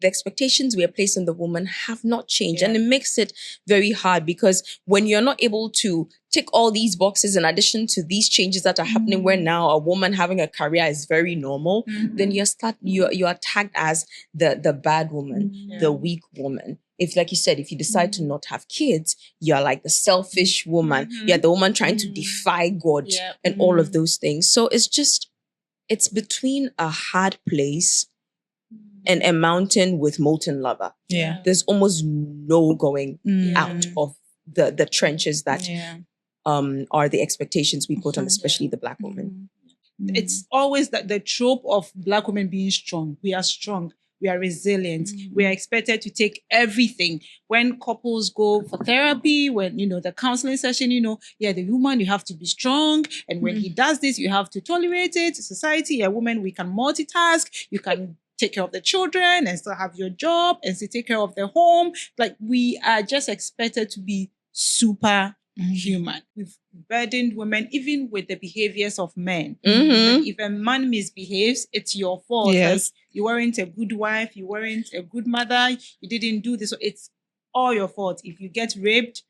the expectations we are placed on the woman have not changed. And it makes it very hard because when you're not able to tick all these boxes in addition to these changes that are happening where now a woman having a career is very normal, then you are tagged as the bad woman, the weak woman. If, like you said, if you decide to not have kids, you're like the selfish woman. You're the woman trying to defy God and all of those things. So it's between a hard place and a mountain with molten lava. Yeah. There's almost no going out of the trenches that are the expectations we put on, especially the Black woman. It's always that the trope of Black women being strong. We are strong. We are resilient. We are expected to take everything. When couples go for therapy, when, the counseling session, the woman, you have to be strong. And when he does this, you have to tolerate it. Society, a woman, we can multitask. You can take care of the children and still have your job and still take care of the home. Like, we are just expected to be super human. We've burdened women even with the behaviors of men. Like, if a man misbehaves, it's your fault. Yes. Like, you weren't a good wife, you weren't a good mother, you didn't do this. So it's all your fault. If you get raped,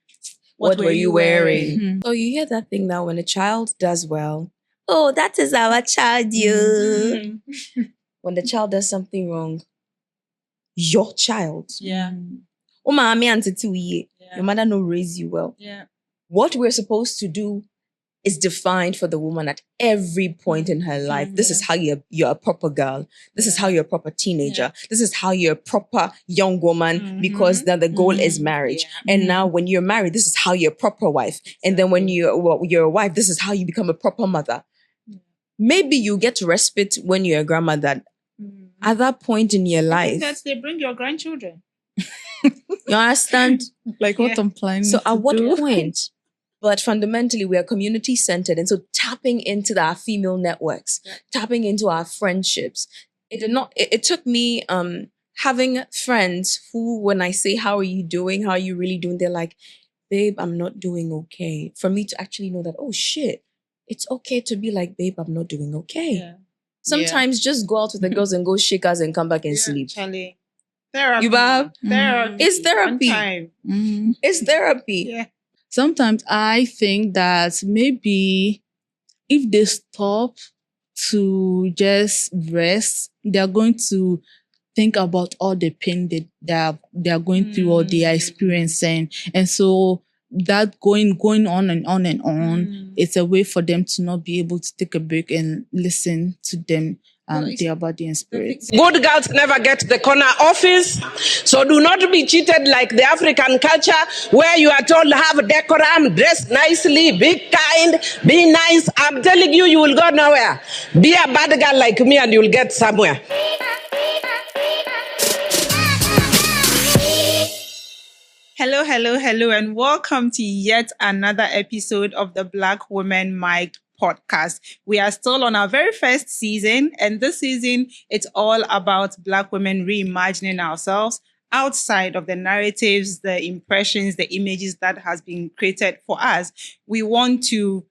what were you wearing? So you hear that thing now when a child does well. Oh, that is our child, you. When the child does something wrong, your child. Yeah. Oh, mommy, your mother no raise you well. Yeah. What we're supposed to do is defined for the woman at every point in her life. This is how you're a proper girl. This is how you're a proper teenager. This is how you're a proper young woman, because then the goal is marriage. And now when you're married, this is how you're a proper wife. And then when you're a wife, this is how you become a proper mother. Maybe you get respite when you're a grandmother. At that point in your life, That they bring your grandchildren. you understand? Like what I'm planning So to at what do. point? But fundamentally, we are community-centered. And so tapping into our female networks, tapping into our friendships. It took me having friends who, when I say, how are you doing? How are you really doing? They're like, babe, I'm not doing okay. For me to actually know that, oh shit, it's okay to be like, babe, I'm not doing okay. Yeah. Sometimes just go out with the girls and go shake us and come back and sleep. Charlie. Therapy. You bab? Therapy. It's therapy. One time. It's therapy. Yeah. Sometimes I think that maybe if they stop to just rest, they're going to think about all the pain that they're going through or they are experiencing. And so that going on and on and on, it's a way for them to not be able to take a break and listen to them, their body and spirit. Good girls never get the corner office. So do not be cheated like the African culture where you are told have decorum, dress nicely, be kind, be nice. I'm telling you, you will go nowhere. Be a bad girl like me and you'll get somewhere. Hello, and welcome to yet another episode of the Black Women Mic podcast. We are still on our very first season, and this season, it's all about Black women reimagining ourselves outside of the narratives, the impressions, the images that has been created for us. We want to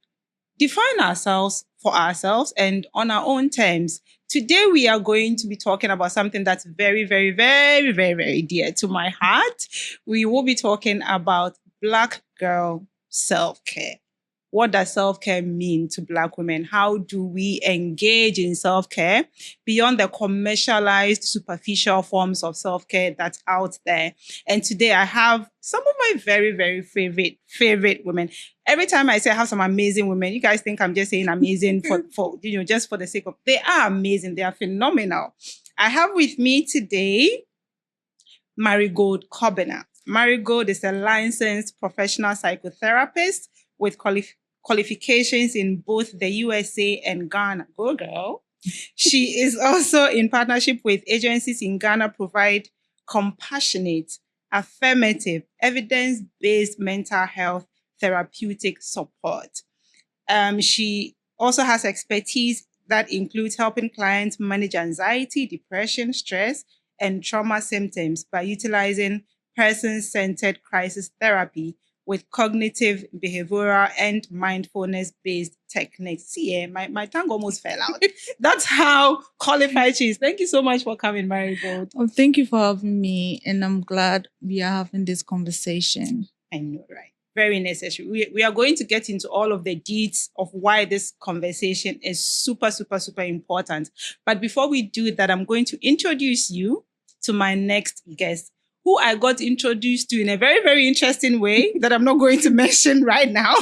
define ourselves for ourselves and on our own terms. Today, we are going to be talking about something that's very, very, very, very, very dear to my heart. We will be talking about Black girl self-care. What does self-care mean to Black women? How do we engage in self-care beyond the commercialized, superficial forms of self-care that's out there? And today I have some of my very, very favorite women. Every time I say I have some amazing women, you guys think I'm just saying amazing for just for the sake of, they are amazing. They are phenomenal. I have with me today Marigold Cobbina. Marigold is a licensed professional psychotherapist with qualifications in both the USA and Ghana. Go girl. She is also in partnership with agencies in Ghana, provide compassionate, affirmative, evidence-based mental health therapeutic support. She also has expertise that includes helping clients manage anxiety, depression, stress, and trauma symptoms by utilizing person-centered crisis therapy with cognitive, behavioral, and mindfulness-based techniques. See, my tongue almost fell out. That's how qualified she is. Thank you so much for coming, Marigold. Oh, thank you for having me, and I'm glad we are having this conversation. I know, right? Very necessary. We are going to get into all of the deeds of why this conversation is super, super, super important. But before we do that, I'm going to introduce you to my next guest, who I got introduced to in a very, very interesting way that I'm not going to mention right now.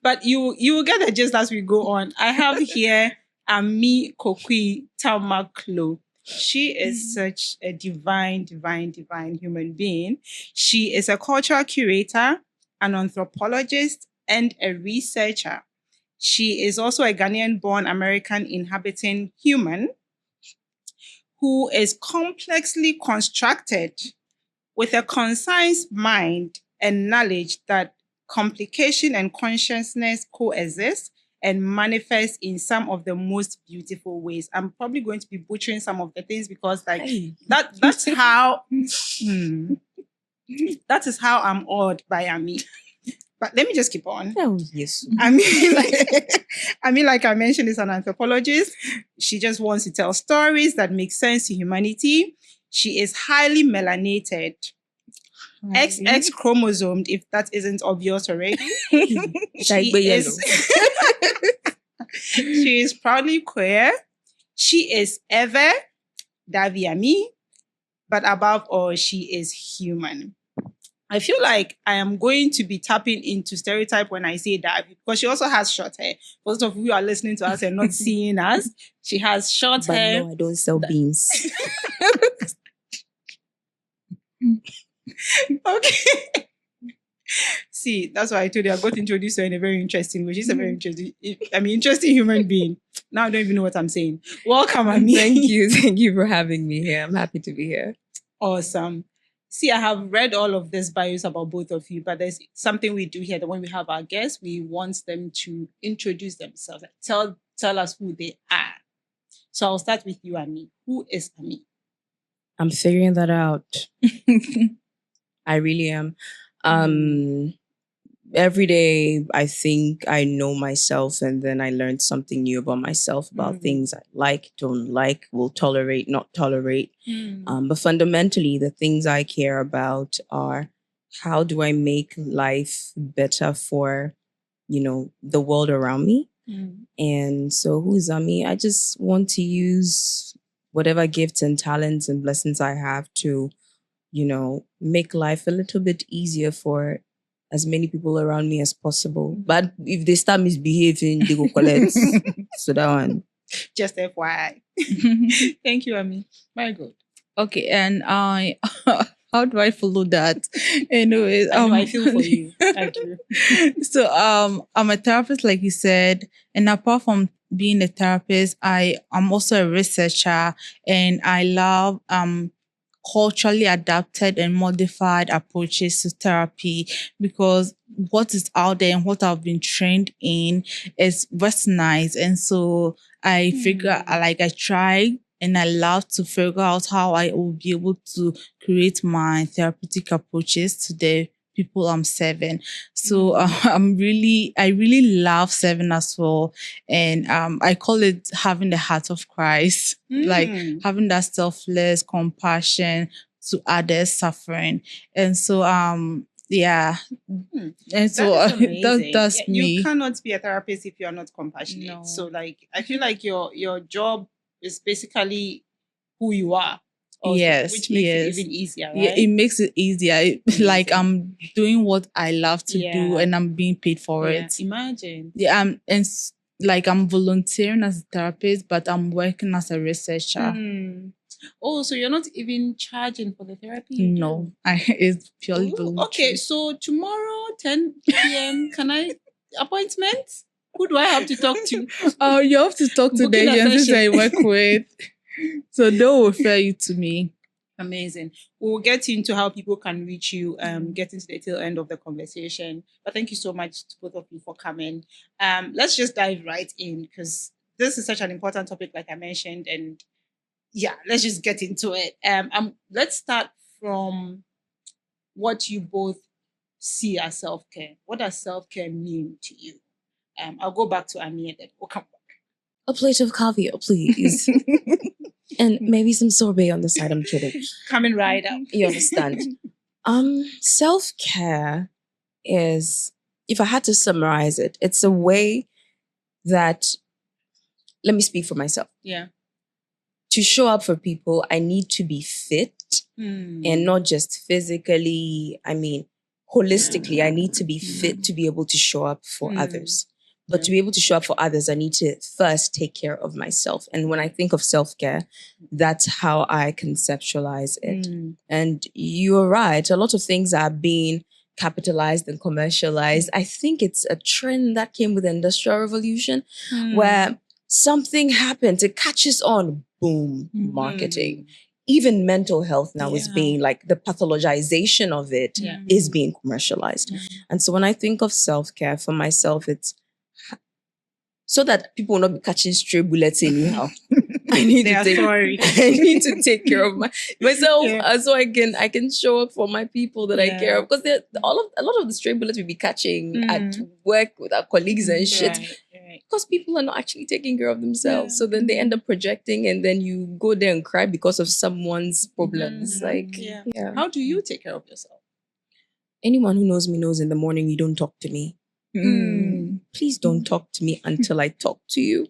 But you will get the gist as we go on. I have here Ami Kokui-Tamakloe. She is such a divine human being. She is a cultural curator, an anthropologist, and a researcher. She is also a Ghanaian-born American inhabiting human who is complexly constructed with a concise mind and knowledge that complication and consciousness coexist and manifest in some of the most beautiful ways. I'm probably going to be butchering some of the things because that's how that is how I'm awed by Ami. But let me just keep on. Oh, yes. Like I mentioned, is an anthropologist. She just wants to tell stories that make sense to humanity. She is highly melanated. XX chromosomed, if that isn't obvious already. She is proudly queer. She is ever Daviami, but above all, she is human. I feel like I am going to be tapping into stereotype when I say that because she also has short hair. For those of you who are listening to us and not seeing us, she has short hair. But no, I don't sell beans. Okay. See, that's why I told you I got introduced to her in a very interesting way. She's a very interesting human being. Now I don't even know what I'm saying. Welcome, Ami. Thank you for having me here. I'm happy to be here. Awesome. See, I have read all of these bios about both of you, but there's something we do here that when we have our guests, we want them to introduce themselves. Tell us who they are. So I'll start with you, Ami. Who is Ami? I'm figuring that out. I really am. Every day I think I know myself, and then I learn something new about myself, about things I like, don't like, will tolerate, not tolerate. But fundamentally, the things I care about are how do I make life better for, the world around me. And so who's Ami? I just want to use whatever gifts and talents and blessings I have to, make life a little bit easier for as many people around me as possible. But if they start misbehaving, they go collect. So that one. Just FYI. Thank you, Ami. Very good. Okay, and how do I follow that? Anyways, I feel for you. I do. So I'm a therapist, like you said, and apart from being a therapist, I am also a researcher, and I love culturally adapted and modified approaches to therapy because what is out there and what I've been trained in is westernized. And so I figure, I try and I love to figure out how I will be able to create my therapeutic approaches to the people I'm serving. So I really love serving as well. And I call it having the heart of Christ, like having that selfless compassion to others suffering. And so, yeah. And so that's me. You cannot be a therapist if you're not compassionate. No. So I feel like your job is basically who you are. Also, yes, which makes it even easier, right? Yeah, it makes it easier. Like I'm doing what I love to do, and I'm being paid for it. Imagine. Yeah, I'm volunteering as a therapist, but I'm working as a researcher. Oh, so you're not even charging for the therapy? No, it's purely voluntary. Okay, so tomorrow 10 p.m. Can I appointment? Who do I have to talk to? Oh, you have to talk to the agencies I work with. So they will refer you to me. Amazing. We'll get into how people can reach you, get into the tail end of the conversation. But thank you so much to both of you for coming. Let's just dive right in because this is such an important topic, like I mentioned. And yeah, let's just get into it. Let's start from what you both see as self-care? What does self-care mean to you? I'll go back to Ami and then we'll come back. A plate of caviar, please. And maybe some sorbet on the side. I'm kidding. Coming right up. You understand? Self-care is, if I had to summarize it, it's a way that, let me speak for myself. Yeah. To show up for people, I need to be fit and not just physically. I mean, holistically, I need to be fit to be able to show up for others. But to be able to show up for others, I need to first take care of myself. And when I think of self-care, that's how I conceptualize it. And you're right. A lot of things are being capitalized and commercialized. I think it's a trend that came with the Industrial Revolution where something happened, it catches on, boom, marketing. Even mental health now is being like, the pathologization of it is being commercialized. And so when I think of self-care for myself, it's so that people will not be catching stray bullets anyhow. I need to take care of myself so I can show up for my people that I care of. Because a lot of the stray bullets we'll be catching at work with our colleagues and shit. Because people are not actually taking care of themselves. So then they end up projecting and then you go there and cry because of someone's problems. How do you take care of yourself? Anyone who knows me knows in the morning you don't talk to me. Please don't talk to me until I talk to you.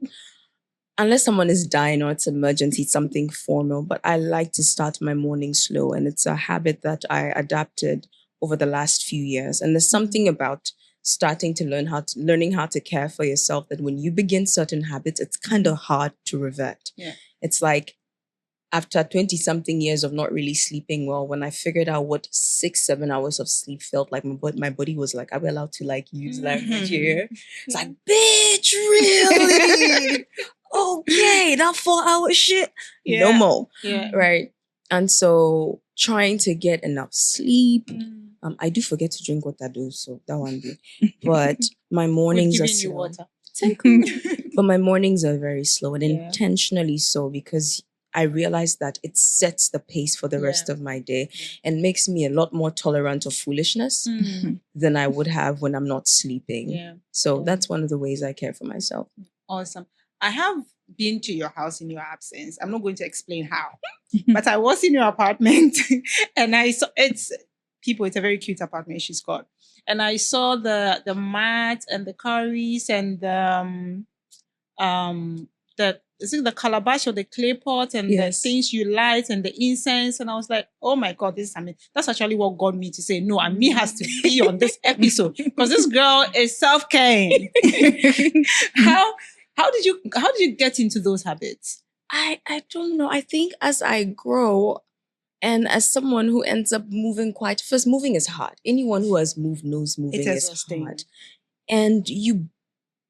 Unless someone is dying or it's emergency, something formal. But I like to start my morning slow. And it's a habit that I adapted over the last few years. And there's something about starting to learning how to care for yourself that when you begin certain habits, it's kind of hard to revert. It's like after 20-something years of not really sleeping well, when I figured out what 6-7 hours of sleep felt like, my body was like, are we allowed to like use language here? It's like, bitch, really? Okay, that 4-hour shit? No more. Right? And so trying to get enough sleep. I do forget to drink water though, so that one do. But my mornings are slow. Water. But my mornings are very slow and intentionally so, because I realize that it sets the pace for the rest of my day and makes me a lot more tolerant of foolishness than I would have when I'm not sleeping. So that's one of the ways I care for myself. Awesome. I have been to your house in your absence. I'm not going to explain how, but I was in your apartment and I saw it's a very cute apartment she's got. And I saw the mat and the curries and the calabash or the clay pot and the things you light and the incense. And I was like, oh my God, that's actually what got me to say, no, Ami has to be on this episode because this girl is self-caring. How did you get into those habits? I don't know. I think as I grow and as someone who ends up moving moving is hard. Anyone who has moved knows moving is hard. And you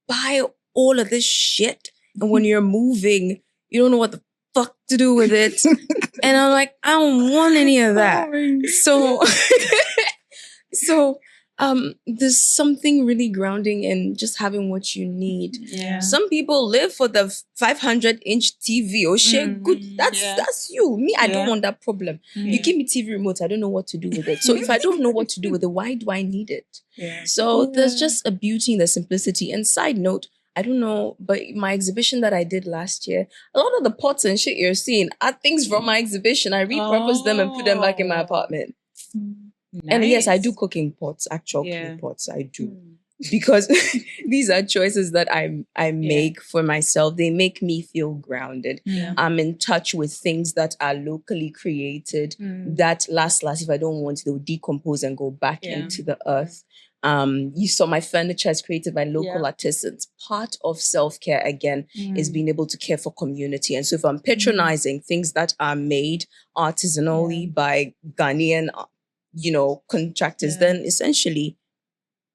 buy all of this shit. And when you're moving, you don't know what the fuck to do with it. And I'm like, I don't want any of that. So there's something really grounding in just having what you need. Some people live for the 500-inch TV. Oh shit, good. That's you. Me, I don't want that problem. You give me TV remote, I don't know what to do with it. So if I don't know what to do with it, why do I need it? So there's just a beauty in the simplicity. And side note, I don't know, but my exhibition that I did last year, a lot of the pots and shit you're seeing are things from my exhibition. I repurposed them and put them back in my apartment. Nice. And yes, I do cooking pots, actual cooking pots. I do. Because these are choices that I make for myself. They make me feel grounded. I'm in touch with things that are locally created that last, if I don't want, they'll decompose and go back into the earth. You saw my furniture is created by local artisans. Part of self-care, again, is being able to care for community. And so if I'm patronizing things that are made artisanally by Ghanaian, contractors, then essentially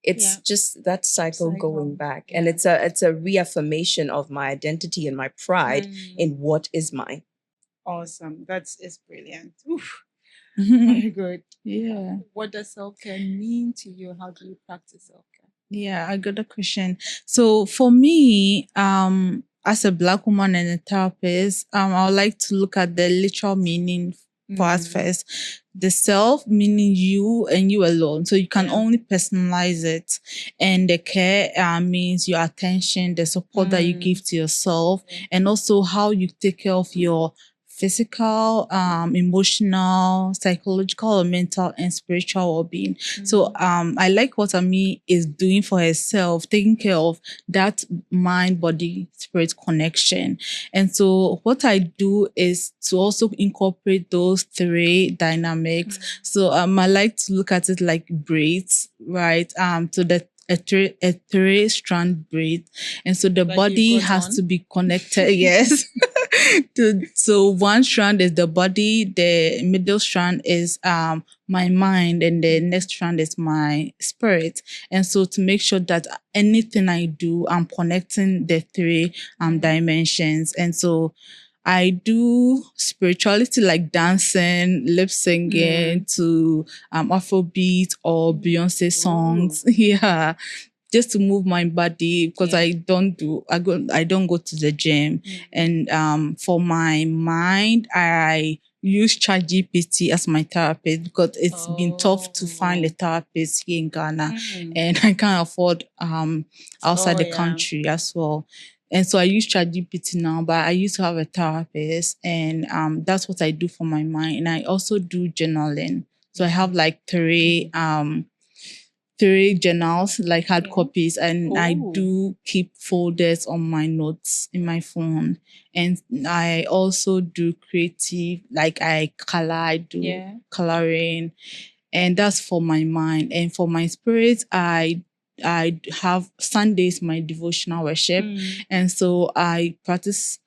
it's just that cycle going back. And it's a reaffirmation of my identity and my pride in what is mine. Awesome. It's brilliant. Oof. Very good. Yeah. What does self-care mean to you? How do you practice self-care? Yeah, I got a question. So for me, as a Black woman and a therapist, I would like to look at the literal meaning for us first. The self, meaning you and you alone. So you can only personalize it. And the care means your attention, the support that you give to yourself, and also how you take care of your physical, emotional, psychological, or mental and spiritual well-being. So I like what Ami is doing for herself, taking care of that mind, body, spirit connection. And so what I do is to also incorporate those three dynamics. So I like to look at it like braids, right? So that a three strand braid, and so the body has to be connected. Yes. So one strand is the body, the middle strand is my mind, and the next strand is my spirit. And so to make sure that anything I do, I'm connecting the three dimensions. And so I do spirituality like dancing, lip singing to Afrobeat or Beyonce songs. Yeah. Just to move my body, because I don't go to the gym. And for my mind, I use ChatGPT as my therapist, because it's been tough to find a therapist here in Ghana, and I can't afford outside the country as well. And so I use ChatGPT now, but I used to have a therapist, and that's what I do for my mind. And I also do journaling. So I have like three journals, like hard copies, and I do keep folders on my notes in my phone. And I also do creative, like I do coloring, and that's for my mind. And for my spirit, I have Sundays, my devotional worship, and so I practice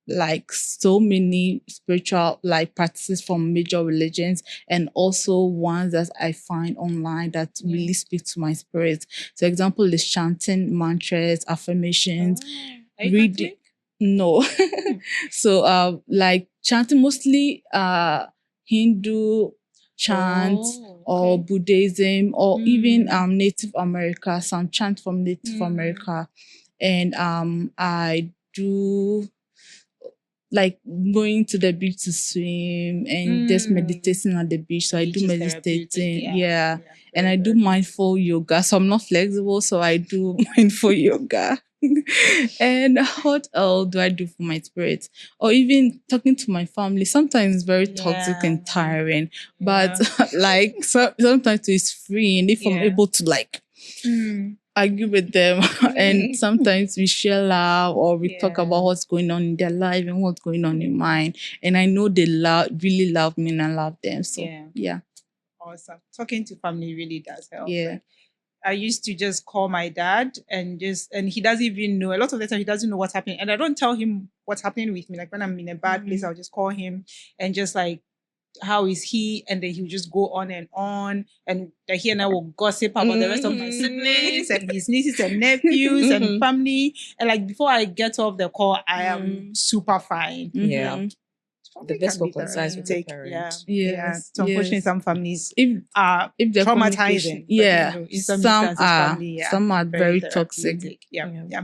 like so many spiritual like practices from major religions, and also ones that I find online that really speak to my spirit. So example is chanting mantras, affirmations, reading. No. So like chanting, mostly Hindu chants or Buddhism, or even Native America, some chant from Native America. And I do like going to the beach to swim and just meditating at the beach. So I do meditating. Yeah. And I do mindful yoga. So I'm not flexible, so I do mindful yoga. And what else do I do for my spirit? Or even talking to my family. Sometimes it's very toxic and tiring, but like sometimes it's freeing if I'm able to like argue with them. And sometimes we share love, or we talk about what's going on in their life and what's going on in mine. And I know they really love me, and I love them. So yeah. Awesome. Talking to family really does help. Yeah. Like, I used to just call my dad and he doesn't even know. A lot of the time he doesn't know what's happening. And I don't tell him what's happening with me. Like when I'm in a bad place, I'll just call him and just like, how is he? And then he'll just go on. And then he and I will gossip about the rest of my siblings and his nieces and nephews and family. And like before I get off the call, I am super fine. Yeah. The best for concise with the parent. So unfortunately, some families if they're traumatizing. Yeah. Some are very toxic. Yeah.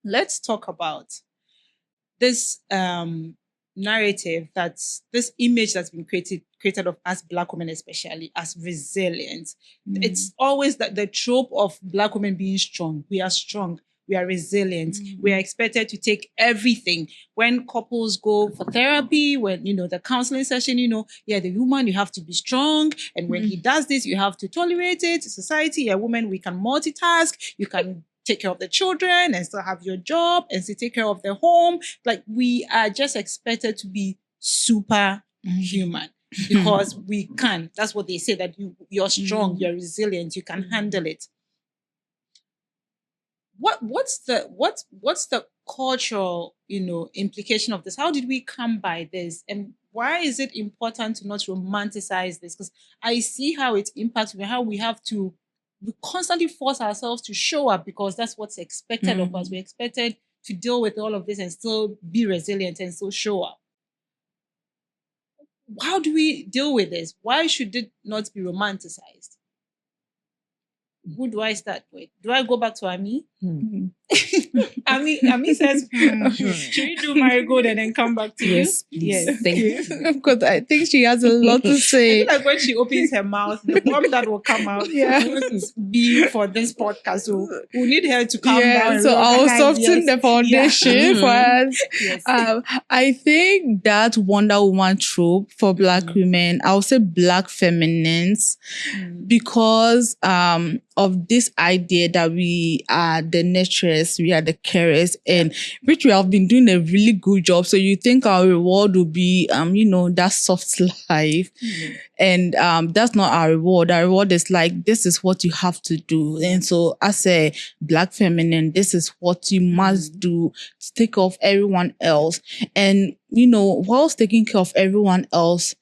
Let's talk about this narrative, that's this image that's been created of us Black women, especially as resilient. It's always that the trope of Black women being strong. We are strong. We are resilient. We are expected to take everything. When couples go for therapy, when, the counseling session, the woman, you have to be strong. And when he does this, you have to tolerate it. Society, a woman, we can multitask. You can take care of the children and still have your job and still take care of the home. Like we are just expected to be superhuman because we can. That's what they say, that you're strong, you're resilient, you can handle it. What's the cultural, implication of this? How did we come by this? And why is it important to not romanticize this? Because I see how it impacts me, how we constantly force ourselves to show up because that's what's expected of us. We're expected to deal with all of this and still be resilient and still show up. How do we deal with this? Why should it not be romanticized? Who do I start with? Do I go back to Ami? Hmm. Ami says, should we do Marigold and then come back to Yes, you? please. Yes. Thank you. Of course, I think she has a lot to I say. feel like when she opens her mouth, the bomb that will come out won't be for this podcast. So we need her to calm down. So I'll reorganize. soften the foundation Yeah. for us. Yes. I think that Wonder Woman trope for Black women, I'll say Black feminines, because of this idea that we are the nurturers, we are the carers, and which we have been doing a really good job. So you think our reward will be, that soft life. And that's not our reward. Our reward is like, this is what you have to do. And so as a Black feminine, this is what you must do to take care of everyone else. And, whilst taking care of everyone else,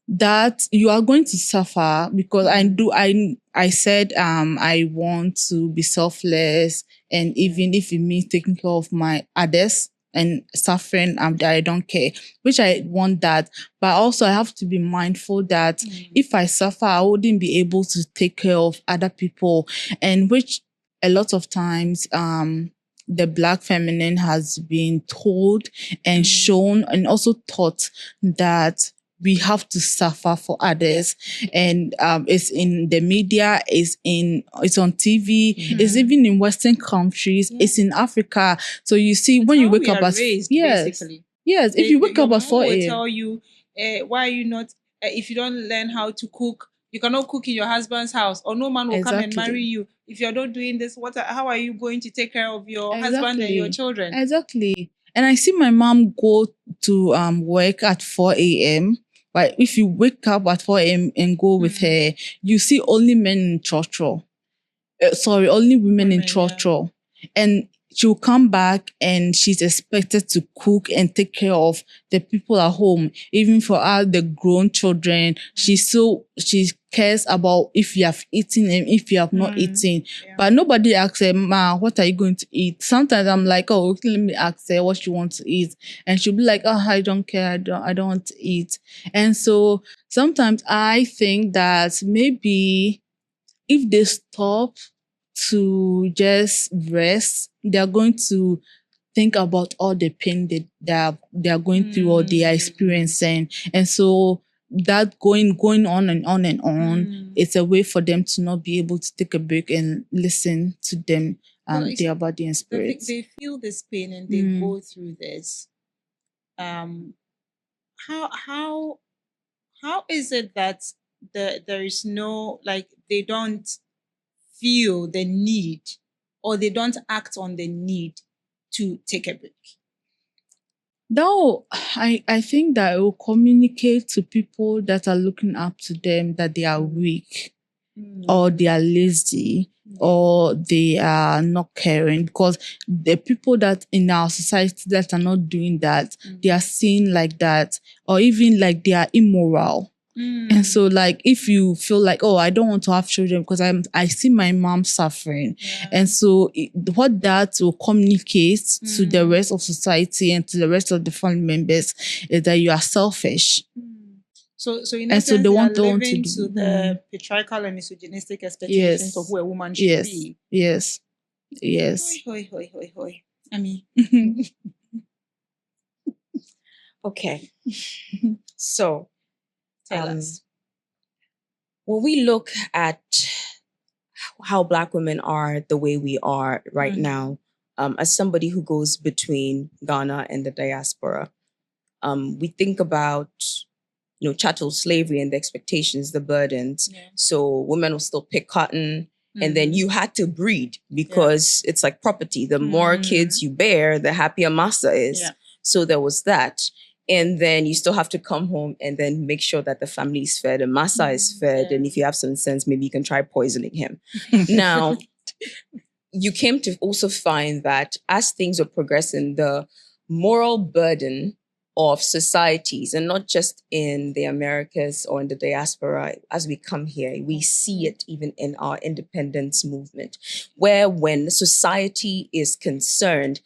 that you are going to suffer, because I said I want to be selfless, and even if it means taking care of my others and suffering, I don't care, which I want that. But also I have to be mindful that if I suffer, I wouldn't be able to take care of other people, and which a lot of times the Black feminine has been told and shown and also taught that we have to suffer for others. And it's in the media, it's on TV, it's even in Western countries, it's in Africa. So you see, when you wake up as basically. Yes, if you wake up at 4 will a.m. tell you, why are you not, if you don't learn how to cook, you cannot cook in your husband's house, or no man will come and marry you. If you're not doing this, how are you going to take care of your husband and your children? Exactly. And I see my mom go to work at 4 a.m. But if you wake up at 4 a.m. and go with her, you see only men in church. Only women in church. And she'll come back and she's expected to cook and take care of the people at home. Even for us, the grown children, she cares about if you have eaten and if you have not eaten. But nobody asks her, Ma, what are you going to eat? Sometimes I'm like, oh, okay, let me ask her what she wants to eat. And she'll be like, oh, I don't care. I don't want to eat. And so sometimes I think that maybe if they stop to just rest, they are going to think about all the pain that they are going through or they are experiencing. And so that going on and on and on, it's a way for them to not be able to take a break and listen to them, their body and spirit. They feel this pain and they go through this. How is it that there is no, like, they don't feel the need, or they don't act on the need to take a break? No, I think that it will communicate to people that are looking up to them that they are weak, or they are lazy, or they are not caring, because the people that in our society that are not doing that, they are seen like that, or even like they are immoral. And so, like, if you feel like, oh, I don't want to have children because I see my mom suffering. And so what that will communicate to the rest of society and to the rest of the family members is that you are selfish. So in essence, they want living to the patriarchal and misogynistic expectations of who a woman should be. Yes. Hoi. I mean. Okay. So, tell us. When we look at how Black women are the way we are right now, as somebody who goes between Ghana and the diaspora, we think about, chattel slavery and the expectations, the burdens. So women will still pick cotton, and then you had to breed because it's like property. The more kids you bear, the happier massa is. So there was that. And then you still have to come home and then make sure that the family is fed and massa is fed. And if you have some sense, maybe you can try poisoning him. Now, you came to also find that as things are progressing, the moral burden of societies, and not just in the Americas or in the diaspora, as we come here, we see it even in our independence movement, where when society is concerned,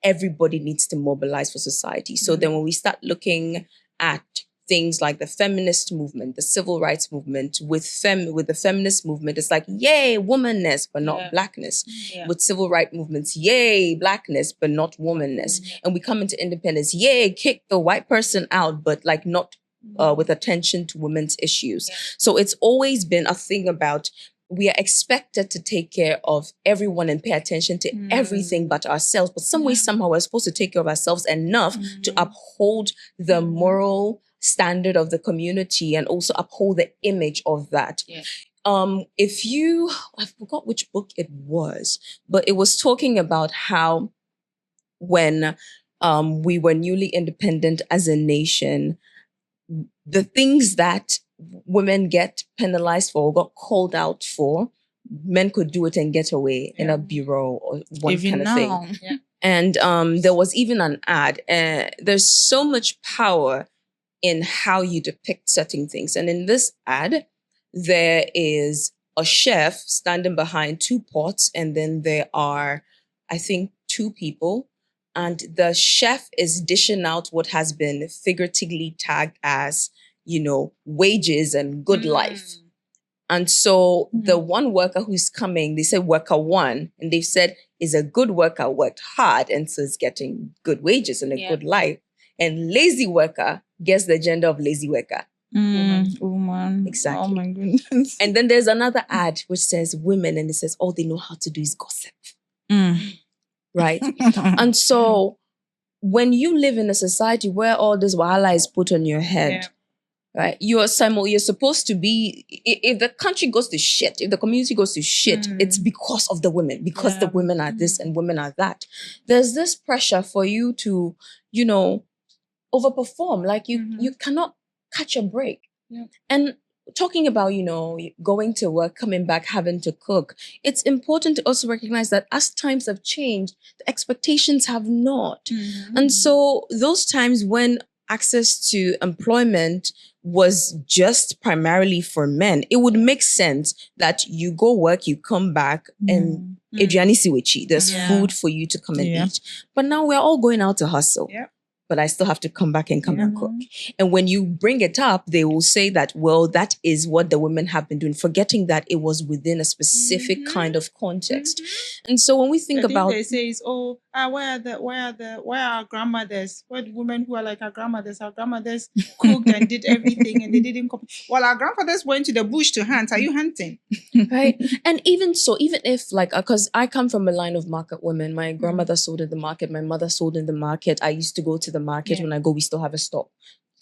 everybody needs to mobilize for society. So then when we start looking at things like the feminist movement, the civil rights movement. With the feminist movement, it's like, yay, womanness, but not blackness. With civil rights movements, yay, blackness, but not womanness. And we come into independence, yay, kick the white person out, but like not with attention to women's issues. So it's always been a thing about we are expected to take care of everyone and pay attention to everything but ourselves. But some way, somehow, we're supposed to take care of ourselves enough to uphold the moral standard of the community and also uphold the image of that. I forgot which book it was, but it was talking about how when we were newly independent as a nation, the things that women get penalized for or got called out for, men could do it and get away in a bureau or one Even kind of thing. Yeah. And there was even an ad. There's so much power in how you depict certain things. And in this ad, there is a chef standing behind two pots, and then there are, I think, two people. And the chef is dishing out what has been figuratively tagged as, wages and good life. And so the one worker who's coming, they said worker one, and they've said is a good worker, worked hard, and so is getting good wages and a good life. And lazy worker gets the gender of lazy worker. Woman. Exactly. Oh my goodness. And then there's another ad which says women, and it says all they know how to do is gossip. Right? And so when you live in a society where all this wahala is put on your head, right? You're supposed to be, if the country goes to shit, if the community goes to shit, it's because of the women, because the women are this and women are that. There's this pressure for you to, overperform. Like you cannot catch a break. And talking about, going to work, coming back, having to cook, it's important to also recognize that as times have changed, the expectations have not. And so those times when access to employment was just primarily for men, it would make sense that you go work, you come back, and there's food for you to come and eat. But now we're all going out to hustle. But I still have to come back and and cook. And when you bring it up, they will say that, well, that is what the women have been doing, forgetting that it was within a specific kind of context. And so when we think about, they say is, where are our grandmothers? Where the women who are like our grandmothers? Our grandmothers cooked and did everything, and they didn't cook. Well, our grandfathers went to the bush to hunt. Are you hunting? Right? And even so, even if because I come from a line of market women, my grandmother sold in the market, my mother sold in the market. I used to go to the market. When I go, we still have a stop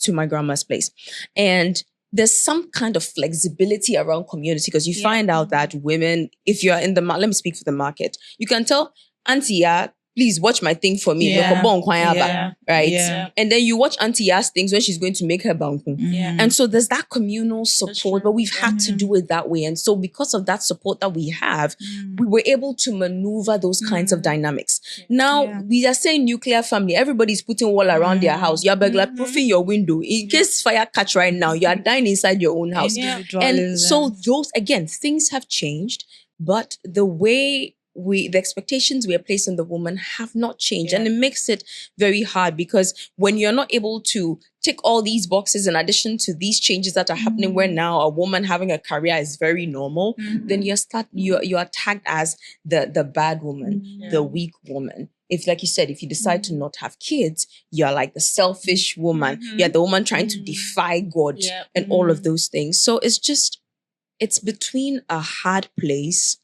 to my grandma's place. And there's some kind of flexibility around community, because you find out that women, if you're in the market, let me speak for the market, you can tell, Auntie, please watch my thing for me. Right? And then you watch Auntie Ya's things when she's going to make her banku. And so there's that communal support, but we've had to do it that way. And so because of that support that we have, we were able to maneuver those kinds of dynamics. Now, we are saying nuclear family. Everybody's putting wall around their house. You're burglar proofing your window. In case fire catch right now, you are dying inside your own house. And so those, again, things have changed, but the way the expectations we are placing on the woman have not changed. And it makes it very hard, because when you're not able to tick all these boxes in addition to these changes that are happening where now a woman having a career is very normal, then you are tagged as the bad woman, the weak woman. If, like you said, if you decide to not have kids, you're like the selfish woman. You're the woman trying to defy God and all of those things. So it's between a hard place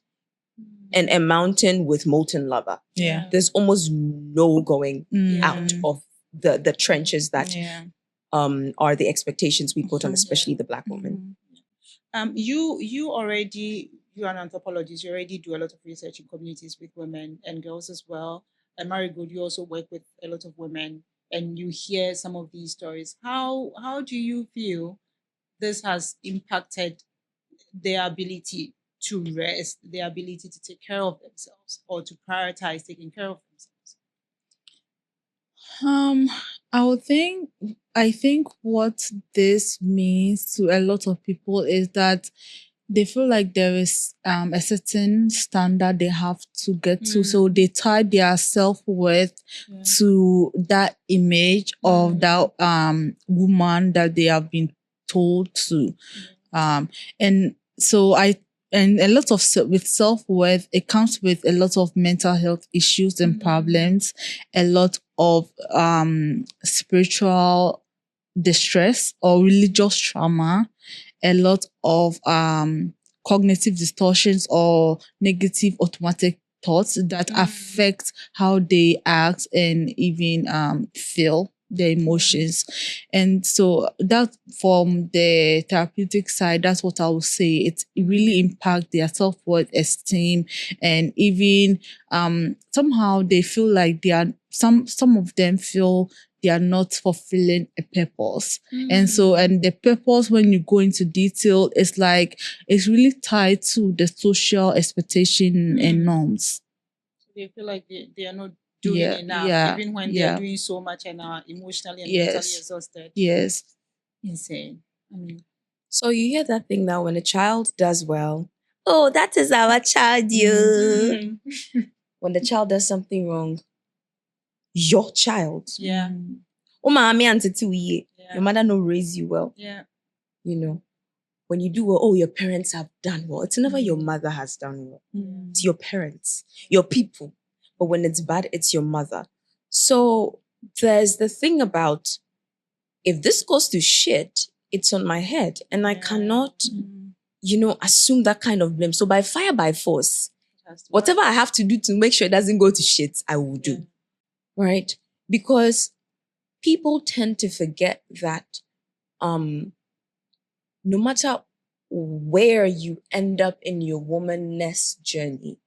and a mountain with molten lava. There's almost no going out of the trenches that are the expectations we put on, especially the Black woman. You're an anthropologist. You already do a lot of research in communities with women and girls as well. And Marigold, you also work with a lot of women, and you hear some of these stories. How do you feel this has impacted their ability to rest, their ability to take care of themselves, or to prioritize taking care of themselves? I think what this means to a lot of people is that they feel like there is a certain standard they have to get to. So they tie their self-worth to that image of that woman that they have been told to. And so and a lot of with self-worth, it comes with a lot of mental health issues and problems, a lot of spiritual distress or religious trauma, a lot of cognitive distortions or negative automatic thoughts that affect how they act and even feel their emotions. And so that from the therapeutic side, that's what I would say. It really impacts their self-worth, esteem, and even somehow they feel like they are some of them feel they are not fulfilling a purpose. And so, and the purpose, when you go into detail, it's like, it's really tied to the social expectation and norms. They feel like they are not doing enough, even when they're doing so much and are emotionally and mentally exhausted. Yes. Insane. I mean, so you hear that thing now, when a child does well, oh, that is our child, you. When the child does something wrong, your child. Yeah. Oh, mommy, auntie, your mother no raise you well. Yeah. You know, when you do well, oh, your parents have done well. It's never your mother has done well. It's your parents, your people. But when it's bad, it's your mother. So there's the thing about, if this goes to shit, it's on my head. And I cannot, assume that kind of blame. So by fire, by force, whatever I have to do to make sure it doesn't go to shit, I will do. Right? Because people tend to forget that no matter where you end up in your womanness journey,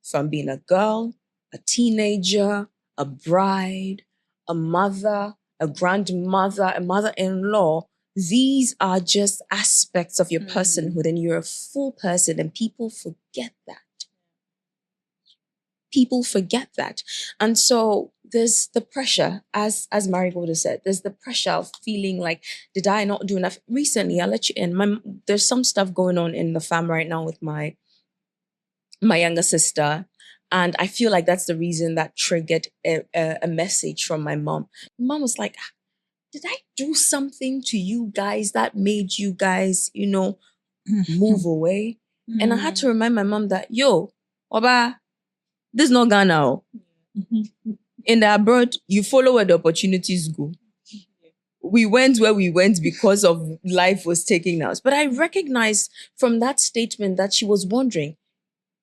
from being a girl, a teenager, a bride, a mother, a grandmother, a mother-in-law, these are just aspects of your personhood, and you're a full person, and people forget that. People forget that. And so there's the pressure, as Marigold has said, there's the pressure of feeling like, did I not do enough? Recently, I'll let you in. There's some stuff going on in the fam right now with my younger sister. And I feel like that's the reason that triggered a message from my mom. Mom was like, did I do something to you guys that made you guys, move away? And I had to remind my mom that, Oba, this is not Ghana. In the abroad, you follow where the opportunities go. We went where we went because of life was taking us. But I recognized from that statement that she was wondering,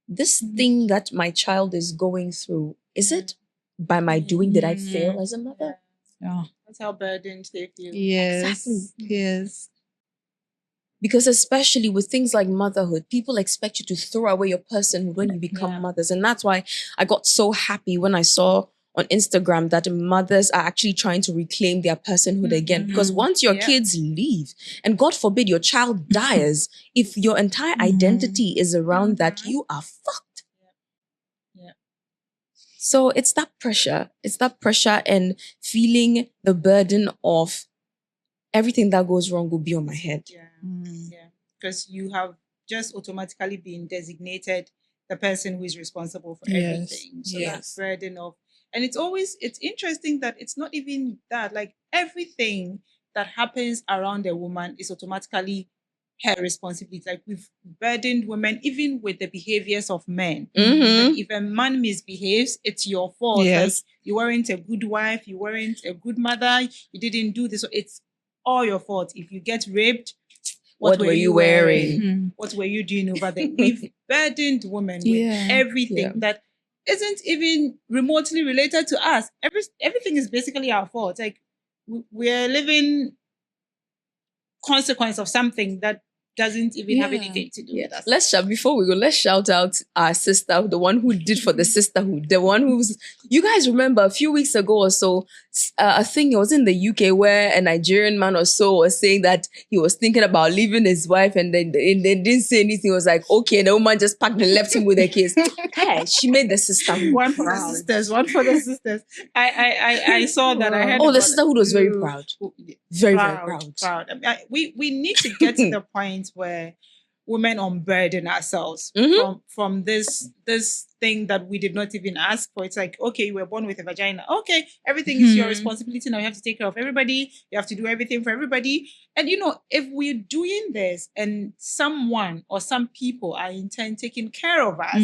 this thing that my child is going through, is it by my doing that I fail as a mother? Yeah. That's how burdened they feel. Yes. Exactly. Yes. Because especially with things like motherhood, people expect you to throw away your personhood when you become mothers. And that's why I got so happy when I saw on Instagram that mothers are actually trying to reclaim their personhood again. Because once your kids leave, and God forbid your child dies, if your entire identity is around that, you are fucked. Yeah. So it's that pressure. It's that pressure and feeling the burden of everything that goes wrong will be on my head. Yeah. Because you have just automatically been designated the person who is responsible for everything. So that burden of, and it's interesting that it's not even that, like everything that happens around a woman is automatically her responsibility. Like we've burdened women even with the behaviors of men. Like if a man misbehaves, it's your fault. Like you weren't a good wife, you weren't a good mother, you didn't do this. So it's all your fault. If you get raped, what were you wearing? What were you doing over there? We've burdened women with everything that isn't even remotely related to us. Everything is basically our fault. Like we're living consequence of something that doesn't even have anything to do with us. Before we go, let's shout out our sister, the one who did for the sisterhood, the one who's, you guys remember a few weeks ago or so, a thing, it was in the UK where a Nigerian man or so was saying that he was thinking about leaving his wife, and then they didn't say anything. It was like, okay, the woman just packed and left him with her kids. Hey, she made the sisterhood. One for the sisters. I saw that. I heard the sisterhood was very proud. Very, very proud. We need to get to the point where women unburden ourselves from this thing that we did not even ask for. It's like, okay, you were born with a vagina. Okay, everything is your responsibility now. You have to take care of everybody. You have to do everything for everybody. And if we're doing this and someone or some people are in turn taking care of us,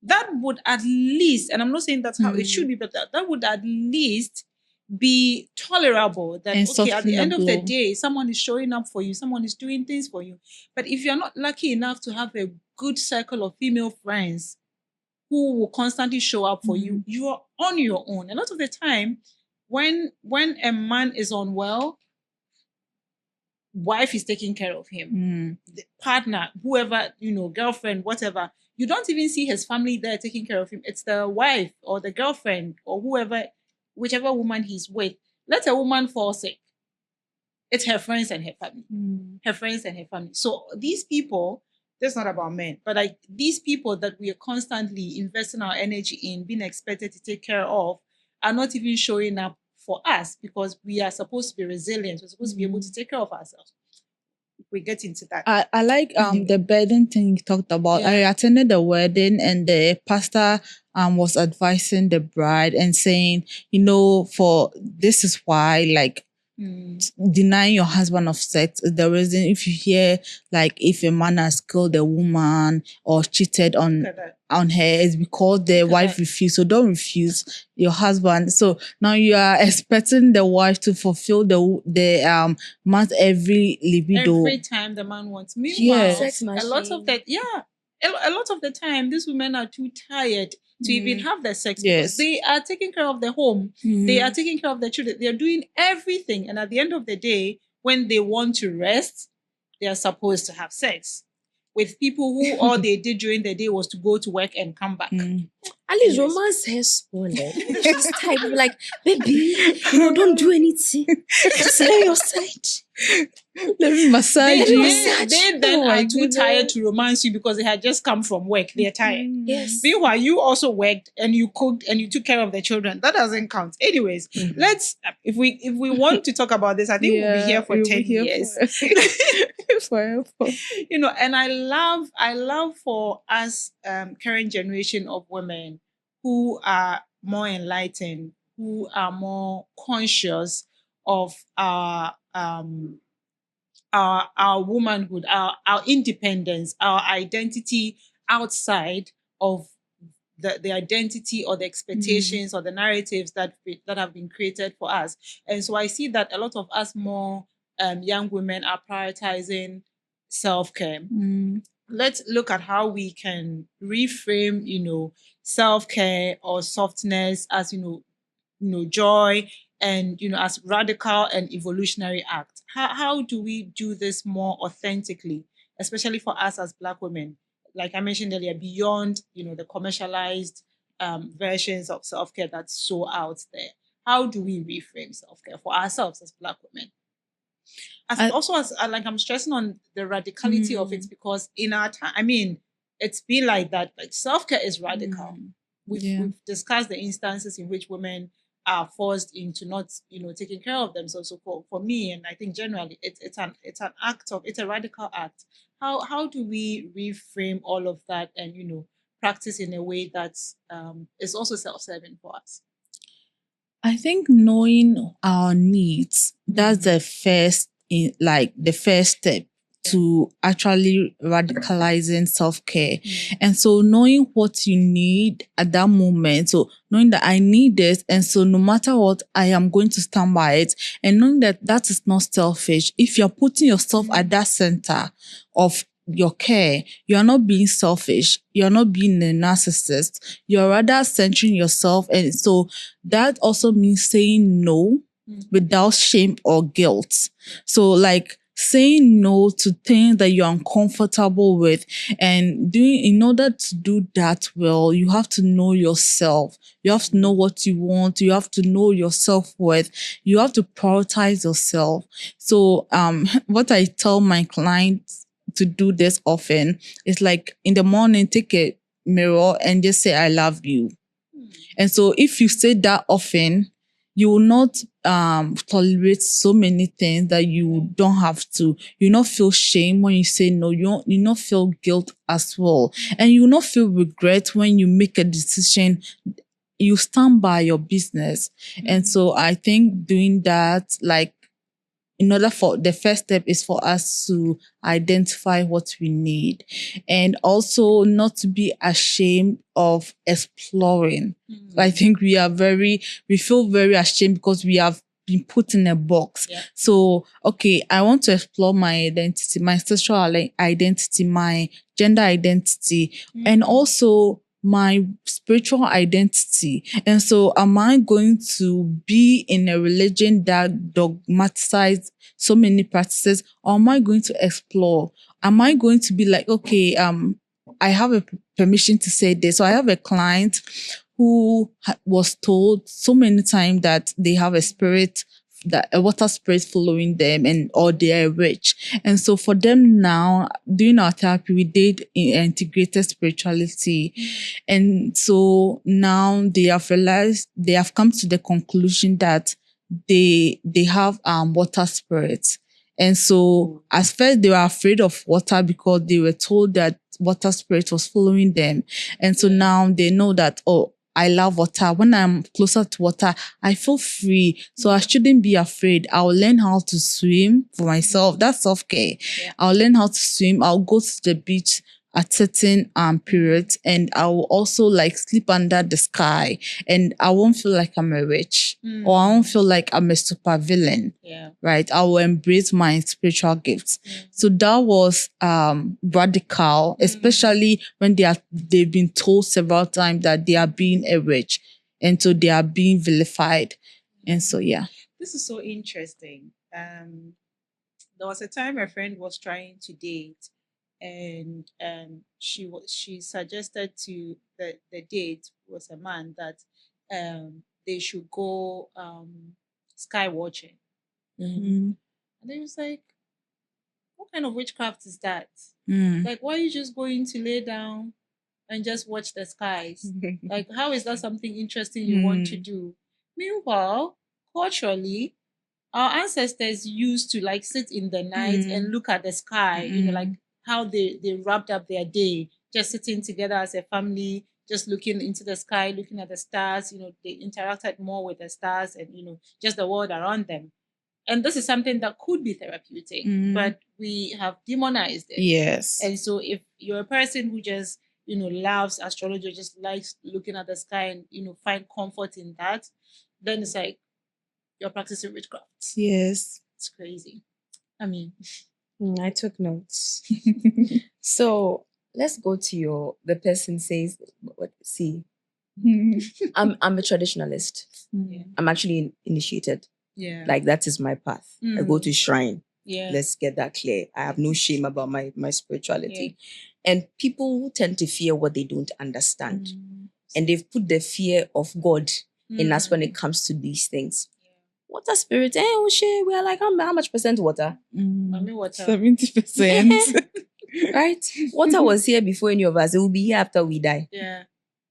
that would at least, and I'm not saying that's how it should be, but that would at least be tolerable. That, and okay, at the end of the blow. day, someone is showing up for you, someone is doing things for you. But if you're not lucky enough to have a good circle of female friends who will constantly show up for you, you are on your own. A lot of the time, when a man is unwell, wife is taking care of him, the partner, whoever, girlfriend, whatever. You don't even see his family there taking care of him. It's the wife or the girlfriend or whoever, whichever woman he's with. Let a woman fall sick. It's her friends and her family. Her friends and her family. So these people, that's not about men, but like these people that we are constantly investing our energy in, being expected to take care of, are not even showing up for us because we are supposed to be resilient. We're supposed to be able to take care of ourselves. We get into that. I like the burden thing you talked about. Yeah. I attended the wedding and the pastor was advising the bride and saying, for this is why, like, denying your husband of sex is the reason. If you hear, like, if a man has killed a woman or cheated on her, it's because the wife refused. So don't refuse your husband. So now you are expecting the wife to fulfill the man's every libido every time the man wants. Meanwhile, Yes. Sex machine. a lot of the time, these women are too tired to even have the sex because Yes. they are taking care of the home. They are taking care of the children. They are doing everything. And at the end of the day, when they want to rest, they are supposed to have sex with people who all they did during the day was to go to work and come back. At least romance has spoiled. She's type of like, baby, don't do anything. Just lay your side. Let me massage you. They then Oh my are too goodness. tired to romance you because they had just come from work. They're tired. Yes. Meanwhile, you also worked and you cooked and you took care of the children. That doesn't count. Anyways, let's if we want to talk about this, I think we'll be here for we'll 10 be here years. Forever. And I love for us current generation of women who are more enlightened, who are more conscious of our womanhood, our independence, our identity outside of the identity or the expectations or the narratives that have been created for us. And so I see that a lot of us more young women are prioritizing self-care. Let's look at how we can reframe, self-care or softness as, joy and, as radical and evolutionary act. How do we do this more authentically, especially for us as Black women? Like I mentioned earlier, beyond, the commercialized versions of self-care that's so out there. How do we reframe self-care for ourselves as Black women? I'm stressing on the radicality of it because in our time, it's been like that. Like self-care is radical. We've discussed the instances in which women are forced into not, taking care of themselves. So for me, and I think generally, it's a radical act. How do we reframe all of that and practice in a way that is also self-serving for us? I think knowing our needs, that's the first step to actually radicalizing self-care. And so knowing what you need at that moment, so knowing that I need this, and so no matter what, I am going to stand by it, and knowing that that is not selfish. If you're putting yourself at that center of your care, you're not being selfish, you're not being a narcissist, you're rather centering yourself. And so that also means saying no without shame or guilt. So like saying no to things that you're uncomfortable with, and in order to do that well, you have to know yourself. You have to know what you want. You have to know your self-worth. You have to prioritize yourself. So what I tell my clients to do this often is like in the morning, take a mirror and just say, I love you. And so if you say that often, you will not tolerate so many things that you don't have to. You not feel shame when you say no. You not feel guilt as well, and you not feel regret when you make a decision. You stand by your business, and so I think doing that, like, in order for the first step is for us to identify what we need, and also not to be ashamed of exploring. I think we feel very ashamed because we have been put in a box. Yeah. So, okay, I want to explore my identity, my sexual identity, my gender identity, and also my spiritual identity. And so am I going to be in a religion that dogmatizes so many practices, or am I going to explore? Am I going to be like, okay, I have a permission to say this. So I have a client who was told so many times that they have a spirit, that a water spirit following them, or they are rich. And so for them now, during our therapy, we did integrated spirituality. And so now they have realized, they have come to the conclusion that they have water spirits. And so at first they were afraid of water because they were told that water spirit was following them. And so now they know that, oh, I love water. When I'm closer to water, I feel free. So I shouldn't be afraid. I'll learn how to swim for myself. That's self-care. Yeah. I'll learn how to swim. I'll go to the beach at certain periods, and I will also like sleep under the sky, and I won't feel like I'm a witch, or I won't feel like I'm a super villain. Yeah. Right? I will embrace my spiritual gifts. So that was radical, especially when they've been told several times that they are being a witch, and so they are being vilified. And so This is so interesting. There was a time a friend was trying to date, and she suggested to the date was a man that they should go sky watching. And they was like, what kind of witchcraft is that? Like, why are you just going to lay down and just watch the skies? Like, how is that something interesting you want to do? Meanwhile, culturally, our ancestors used to like sit in the night and look at the sky, you know, like how they wrapped up their day, just sitting together as a family, just looking into the sky, looking at the stars. You know, they interacted more with the stars and, you know, just the world around them. And this is something that could be therapeutic, but we have demonized it. yes. And so if you're a person who just, you know, loves astrology, just likes looking at the sky and, you know, find comfort in that, then it's like you're practicing witchcraft. Yes. It's crazy. I mean, I took notes. So let's go to the person says, see, I'm a traditionalist. Yeah. I'm actually initiated. Yeah. Like that is my path. I go to shrine. Yeah. Let's get that clear. I have no shame about my spirituality. And people tend to fear what they don't understand. And they've put the fear of God in us when it comes to these things. Water spirit, we are like, how much percent water? Water. 70%. Right? Water was here before any of us. It will be here after we die. Yeah.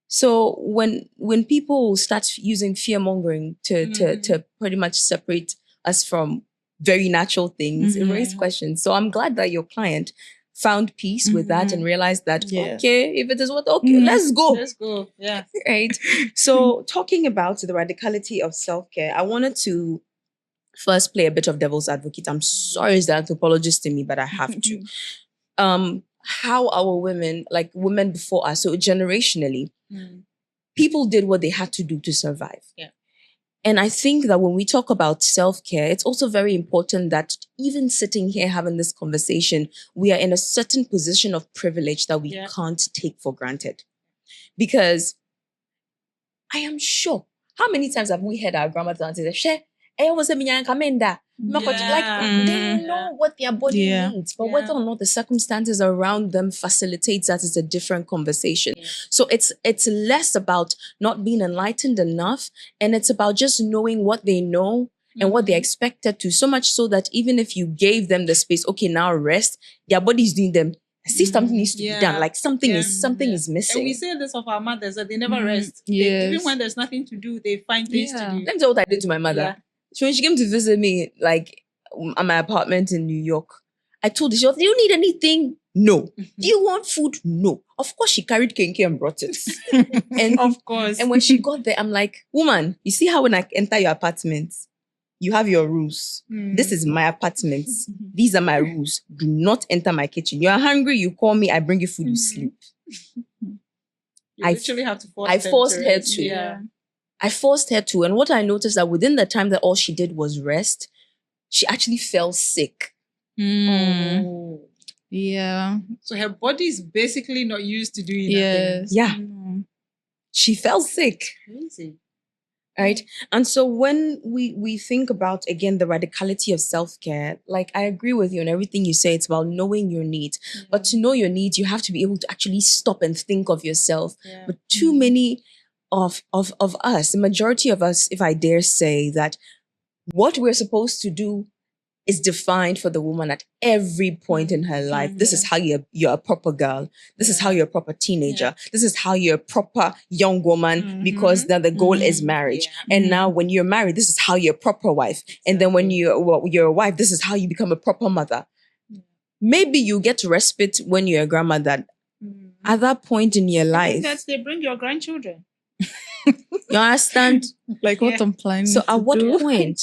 So when people start using fear mongering to pretty much separate us from very natural things, it raises questions. So I'm glad that your client found peace with that and realized that, okay, if it is what, okay, let's go. Let's go. Yeah. Right. So talking about the radicality of self-care, I wanted to first play a bit of devil's advocate. I'm sorry it's the anthropologist in me, but I have to. How our women, like women before us, so generationally, people did what they had to do to survive. Yeah. And I think that when we talk about self-care, it's also very important that even sitting here having this conversation, we are in a certain position of privilege that we can't take for granted. Because I am sure, how many times have we heard our grandmothers say, like they know what their body needs, but whether or not the circumstances around them facilitates that is a different conversation. Yeah. So it's less about not being enlightened enough, and it's about just knowing what they know and what they're expected to. So much so that even if you gave them the space, okay, now rest, their body is doing them. As if something needs to be done. Like something is missing. And we say this of our mothers, that they never rest. Yes. Even when there's nothing to do, they find things to do. Let me tell you what I did to my mother. Yeah. So when she came to visit me, like at my apartment in New York, I told her, she was, do you need anything? No. Do you want food? No. Of course, she carried kenke and brought it. And of course. And when she got there, I'm like, woman, you see how when I enter your apartment, you have your rules. This is my apartment. These are my rules. Do not enter my kitchen. You are hungry, you call me, I bring you food, you sleep. I literally have to force I forced her to. to. Yeah. I forced her to. And what I noticed that within the time that all she did was rest, she actually fell sick. Oh. Yeah. So her body is basically not used to doing Yes. Yeah. She fell sick. Crazy. Right. And so when we think about, again, the radicality of self-care, like I agree with you on everything you say. It's about knowing your needs. Yeah. But to know your needs, you have to be able to actually stop and think of yourself. Yeah. But too many of us, the majority of us, if I dare say, that what we're supposed to do is defined for the woman at every point in her life. This is how you're a proper girl. This is how you're a proper teenager. This is how you're a proper young woman, because now the goal is marriage. Yeah. And now when you're married, this is how you're a proper wife. And then when you're a wife, this is how you become a proper mother. Maybe you get respite when you're a grandmother. At that point in your life, That's they bring your grandchildren. you understand? Like what I'm planning. So at what do. point?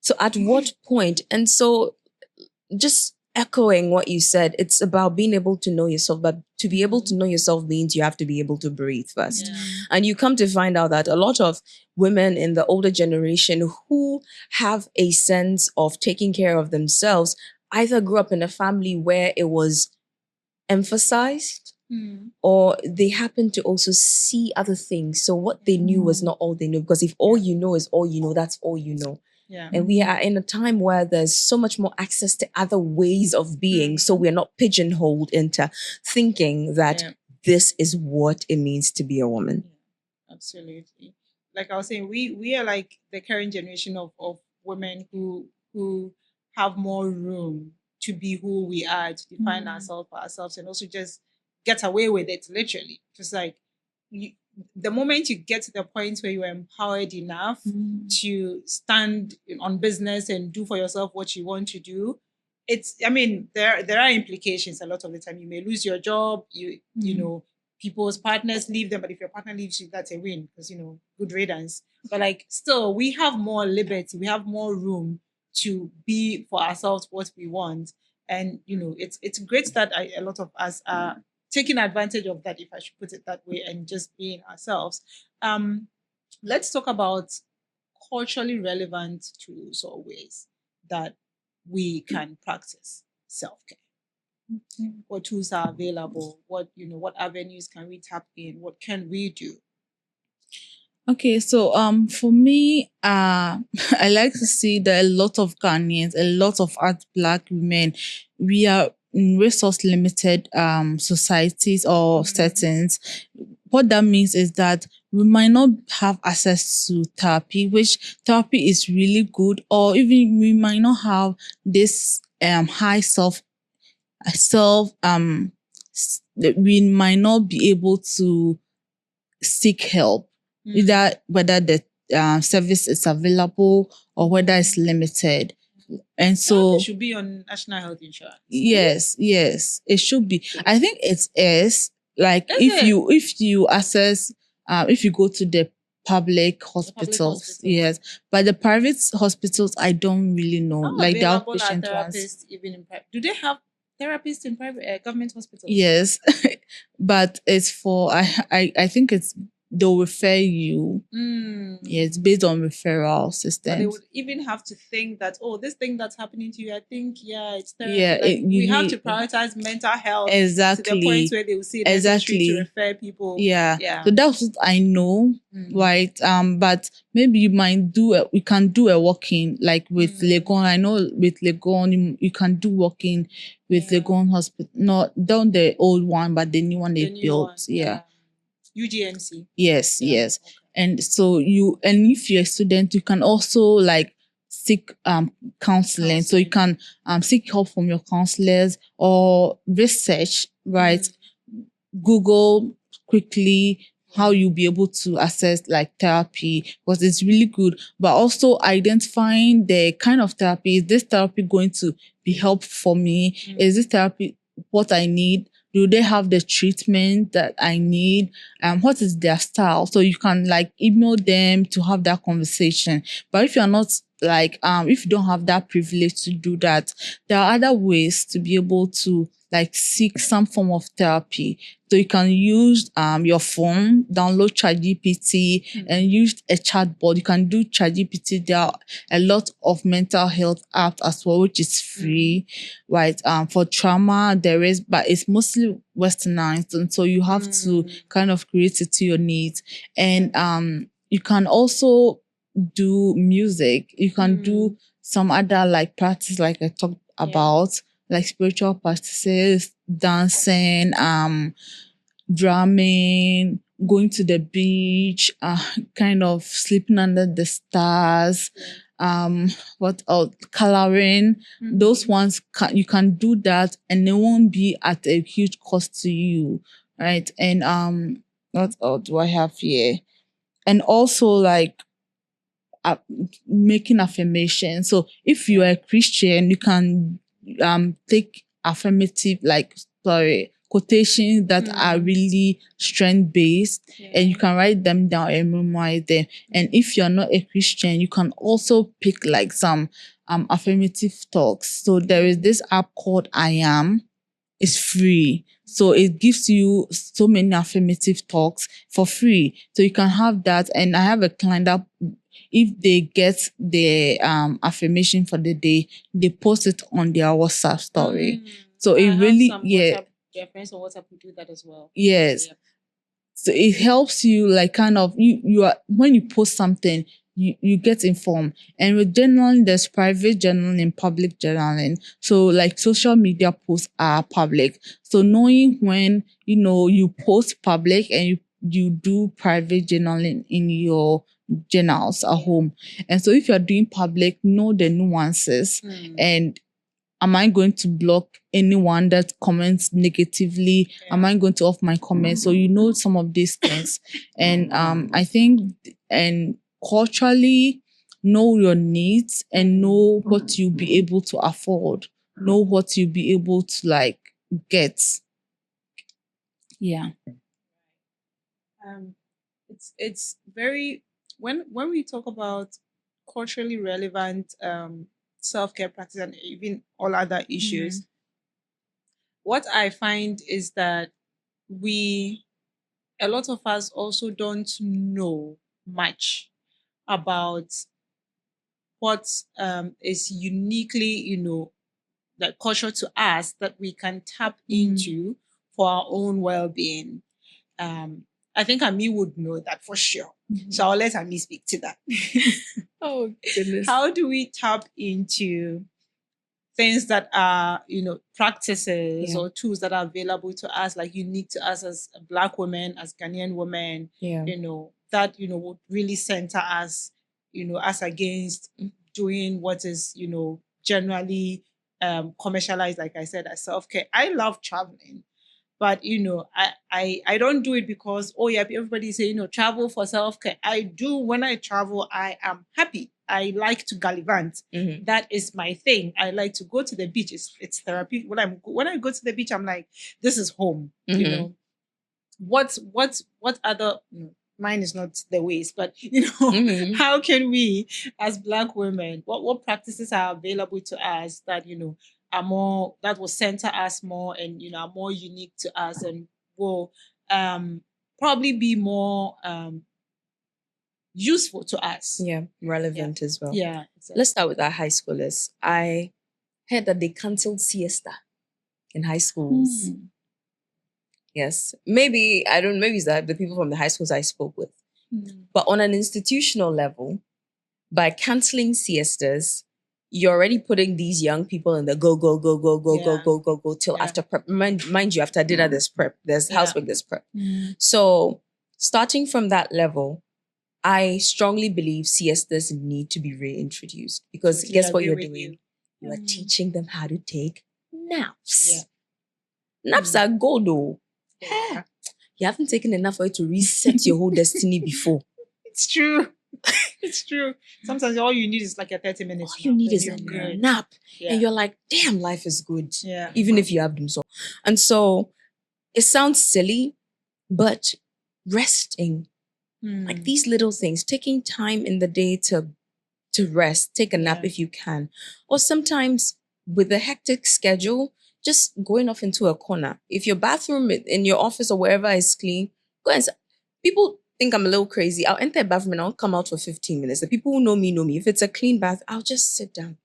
So at what point? And so just echoing what you said, it's about being able to know yourself. But to be able to know yourself means you have to be able to breathe first. Yeah. And you come to find out that a lot of women in the older generation who have a sense of taking care of themselves either grew up in a family where it was emphasized, or they happen to also see other things. So what they knew was not all they knew, because if all you know is all you know, that's all you know. Yeah. And we are in a time where there's so much more access to other ways of being. So we're not pigeonholed into thinking that this is what it means to be a woman. Yeah, absolutely. Like I was saying, we are like the current generation of women who have more room to be who we are, to define ourselves for ourselves, and also just get away with it, literally. Just like the moment you get to the point where you're empowered enough to stand on business and do for yourself what you want to do, there are implications a lot of the time. You may lose your job, you know, people's partners leave them, but if your partner leaves you, that's a win, because, you know, good riddance. But like, still, we have more liberty, we have more room to be for ourselves what we want. And, you know, it's great that a lot of us are taking advantage of that, if I should put it that way, and just being ourselves. Let's talk about culturally relevant tools or ways that we can practice self-care. What tools are available? What avenues can we tap in? What can we do? Okay, so for me, I like to see that a lot of Ghanaians, a lot of Black women, we are in resource limited societies or settings. What that means is that we might not have access to therapy, which therapy is really good, or even we might not have this high we might not be able to seek help, either whether the service is available or whether it's limited. And so it should be on national health insurance. Yes, it should be. I think it is. Like if you access, if you go to the public hospitals, yes, but the private hospitals, I don't really know. Like the outpatient ones. Even in private, do they have therapists in private government hospitals? Yes, but it's for I think they'll refer you. Yeah, it's based on referral systems. They would even have to think that, this thing that's happening to you, I think, it's therapy. Yeah, we have to prioritize mental health. Exactly. To the point where they will see it necessary to refer people. Yeah. So that's what I know, right? But maybe you might we can do a walk-in, like with Legon. I know with Legon, you can do walk-in with Legon Hospital. Not the old one, but the new one they built. Yeah. UGMC. Yes. Okay. And so if you're a student, you can also like seek counseling. So you can seek help from your counselors or research, right? Google quickly how you'll be able to access like therapy, because it's really good, but also identifying the kind of therapy. Is this therapy going to be helpful for me? Is this therapy what I need? Do they have the treatment that I need? What is their style? So you can like email them to have that conversation. But if you're not like, if you don't have that privilege to do that, there are other ways to be able to like seek some form of therapy. So you can use your phone, download ChatGPT, and use a chatbot. You can do ChatGPT. There are a lot of mental health apps as well, which is free, right? For trauma, there is, but it's mostly westernized, and so you have to kind of create it to your needs. And you can also do music. You can do some other like practice, like I talked about, like spiritual practices, dancing, drumming, going to the beach, kind of sleeping under the stars, what else? Coloring. Those ones you can do that, and it won't be at a huge cost to you, right? And what else do I have here? And also like making affirmation. So if you are a Christian, you can take affirmative quotations that are really strength based, and you can write them down and memorize them. And if you're not a Christian, you can also pick like some affirmative talks. So there is this app called I Am. It's free. So it gives you so many affirmative talks for free. So you can have that. And I have a client that if they get the affirmation for the day, they post it on their WhatsApp story. So it really, Their friends on WhatsApp will do that as well. Yes. Yep. So it helps you like kind of, you are, when you post something, you get informed. And with journaling, there's private journaling and public journaling. So like social media posts are public. So knowing when, you post public and you do private journaling in your journals at home. And so if you're doing public, know the nuances. And am I going to block anyone that comments negatively? Am I going to off my comments? So some of these things. And I think, and culturally, know your needs and know what you'll be able to afford. Know what you'll be able to like get. Yeah. It's very, when we talk about culturally relevant self-care practice and even all other issues, what I find is that a lot of us also don't know much about what is uniquely, like culture to us that we can tap into for our own well-being. I think Ami would know that for sure. So I'll let Ami speak to that. Oh, goodness. How do we tap into things that are, practices or tools that are available to us, like unique to us as Black women, as Ghanaian women, that, would really center us, us against doing what is, generally commercialized, like I said, as self-care. I love traveling. But, I don't do it because, everybody say, travel for self-care. I do. When I travel, I am happy. I like to gallivant. That is my thing. I like to go to the beach. It's therapy. When I go to the beach, I'm like, this is home. What other, mine is not the ways, but, how can we as Black women, what practices are available to us that, are more, that will center us more and, are more unique to us and will probably be more useful to us. Yeah, relevant as well. Yeah. Exactly. Let's start with our high schoolers. I heard that they cancelled siesta in high schools. Yes. Maybe it's the people from the high schools I spoke with. But on an institutional level, by cancelling siestas, you're already putting these young people in the go till after prep. Mind you, after dinner, there's prep, there's housework, there's prep. So starting from that level, I strongly believe siestas need to be reintroduced because Totally guess what agree you're with doing? you. You are teaching them how to take naps. Yeah. Naps are gold though. Yeah. You haven't taken enough for you to reset your whole destiny before. It's true. It's true. Sometimes all you need is like a 30 minutes. All you need is a good. nap. Yeah. And you're like, damn, life is good. Yeah. Even if you have them so. And so it sounds silly, but resting, like these little things, taking time in the day to rest, take a nap if you can. Or sometimes with a hectic schedule, just going off into a corner. If your bathroom in your office or wherever is clean, go and people think I'm a little crazy. I'll enter a bathroom and I'll come out for 15 minutes. The people who know me know me. If it's a clean bath, I'll just sit down.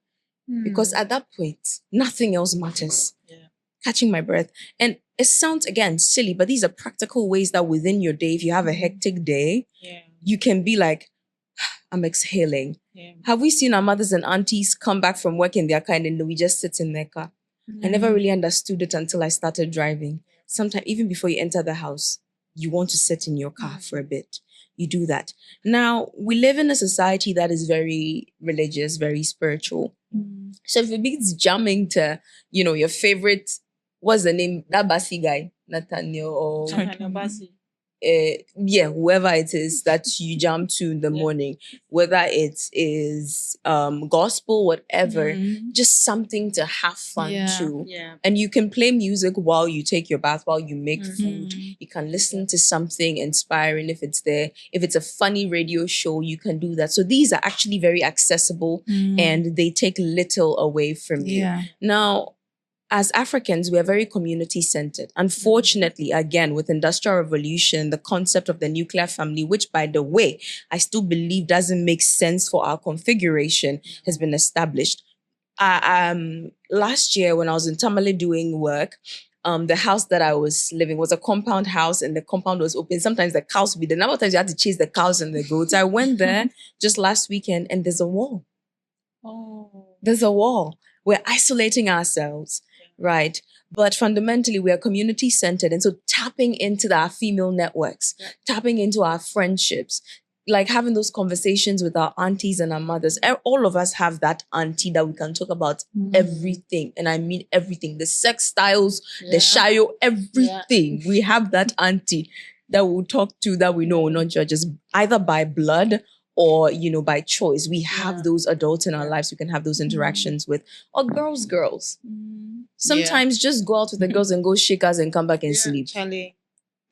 Because at that point, nothing else matters. Yeah. Catching my breath. And it sounds, again, silly, but these are practical ways that within your day, if you have a hectic day, you can be like, I'm exhaling. Yeah. Have we seen our mothers and aunties come back from work in their car and we just sit in their car? I never really understood it until I started driving. Sometimes, even before you enter the house, you want to sit in your car for a bit. You do that. Now, we live in a society that is very religious, very spiritual. So if it means jamming to, your favorite, what's the name? That Basi guy, Nathaniel or whoever it is that you jam to in the morning, whether it is gospel, whatever, just something to have fun to. Yeah. And you can play music while you take your bath, while you make food. You can listen to something inspiring if it's there. If it's a funny radio show, you can do that. So these are actually very accessible and they take little away from you. Now, as Africans, we are very community-centered. Unfortunately, again, with Industrial Revolution, the concept of the nuclear family, which, by the way, I still believe doesn't make sense for our configuration, has been established. Last year, when I was in Tamale doing work, the house that I was living was a compound house and the compound was open. Sometimes the cows would be there. Number of times you had to chase the cows and the goats. I went there just last weekend and there's a wall. There's a wall. We're isolating ourselves. Right. But fundamentally, we are community centered. And so tapping into our female networks, tapping into our friendships, like having those conversations with our aunties and our mothers. All of us have that auntie that we can talk about everything. And I mean everything. The sex styles, the shayo, everything. We have that auntie that we'll talk to that we know will not judge us either by blood or, by choice. We have those adults in our lives we can have those interactions with. Or girls. Sometimes just go out with the girls and go shake us and come back and sleep. Charlie.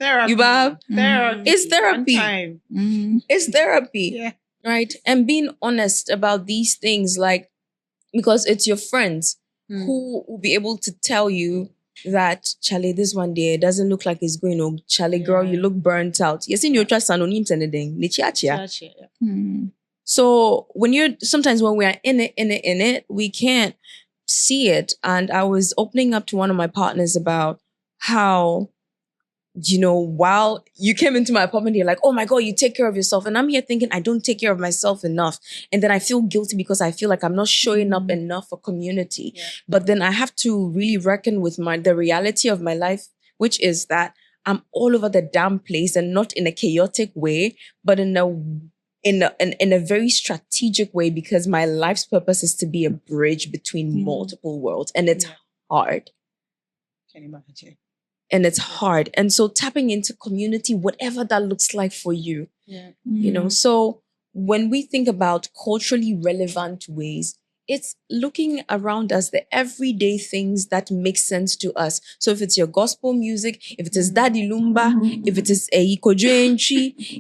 Therapy. You have? Therapy. It's therapy. Time. It's therapy. Yeah. Right? And being honest about these things, like, because it's your friends who will be able to tell you that, Charlie, this one day, it doesn't look like it's going on. Charlie, girl, you look burnt out. You're seeing your trust anonyms and anything. So when we are in it, we can't see it. And I was opening up to one of my partners about how, while you came into my apartment, you're like, oh my God, you take care of yourself. And I'm here thinking I don't take care of myself enough. And then I feel guilty because I feel like I'm not showing up enough for community. Yeah. But then I have to really reckon with the reality of my life, which is that I'm all over the damn place and not in a chaotic way, but in a very strategic way, because my life's purpose is to be a bridge between multiple worlds. And it's hard. Can you imagine? And it's hard. And so tapping into community, whatever that looks like for you, so when we think about culturally relevant ways, it's looking around us, the everyday things that make sense to us. So if it's your gospel music, if it is Daddy Lumba, if it is a Ikojo,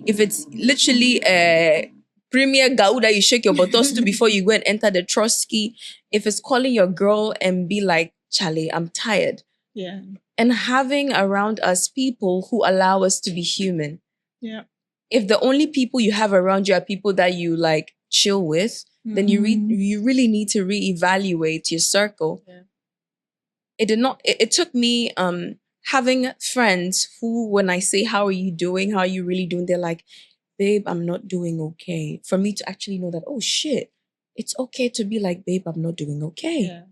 if it's literally a Premier Gauda, you shake your botostu before you go and enter the Trotsky, if it's calling your girl and be like, Charlie, I'm tired. Yeah. And having around us people who allow us to be human. Yeah. If the only people you have around you are people that you like chill with, then you really need to reevaluate your circle. Yeah. It took me having friends who, when I say, how are you doing? How are you really doing? They're like, babe, I'm not doing okay. For me to actually know that, oh shit, it's okay to be like, babe, I'm not doing okay. Yeah.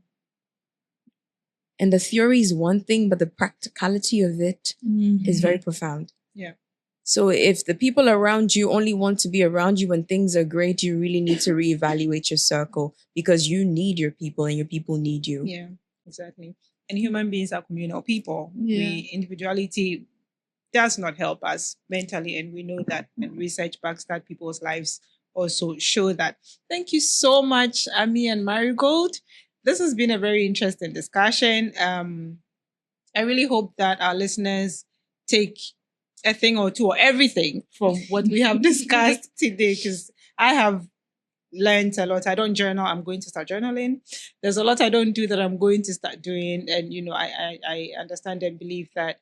And the theory is one thing, but the practicality of it is very profound. Yeah. So if the people around you only want to be around you when things are great, you really need to reevaluate your circle, because you need your people and your people need you. Yeah, exactly. And human beings are communal people. Yeah. Individuality does not help us mentally, and we know that, and research backs that. People's lives also show that. Thank you so much, Ami and Marigold. This has been a very interesting discussion. I really hope that our listeners take a thing or two or everything from what we have discussed today, because I have learned a lot. I don't journal. I'm going to start journaling. There's a lot I don't do that I'm going to start doing. And, I understand and believe that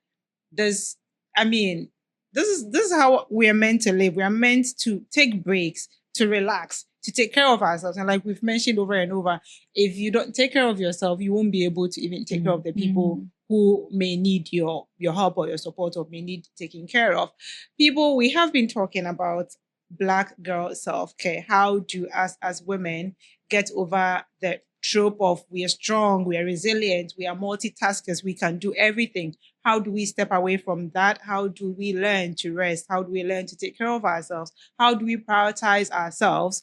this is how we are meant to live. We are meant to take breaks, to relax, to take care of ourselves. And like we've mentioned over and over, if you don't take care of yourself, you won't be able to even take care of the people who may need your help or your support, or may need taking care of. People, we have been talking about Black girl self-care. How do us as women get over the trope of we are strong, we are resilient, we are multitaskers, we can do everything? How do we step away from that? How do we learn to rest? How do we learn to take care of ourselves? How do we prioritize ourselves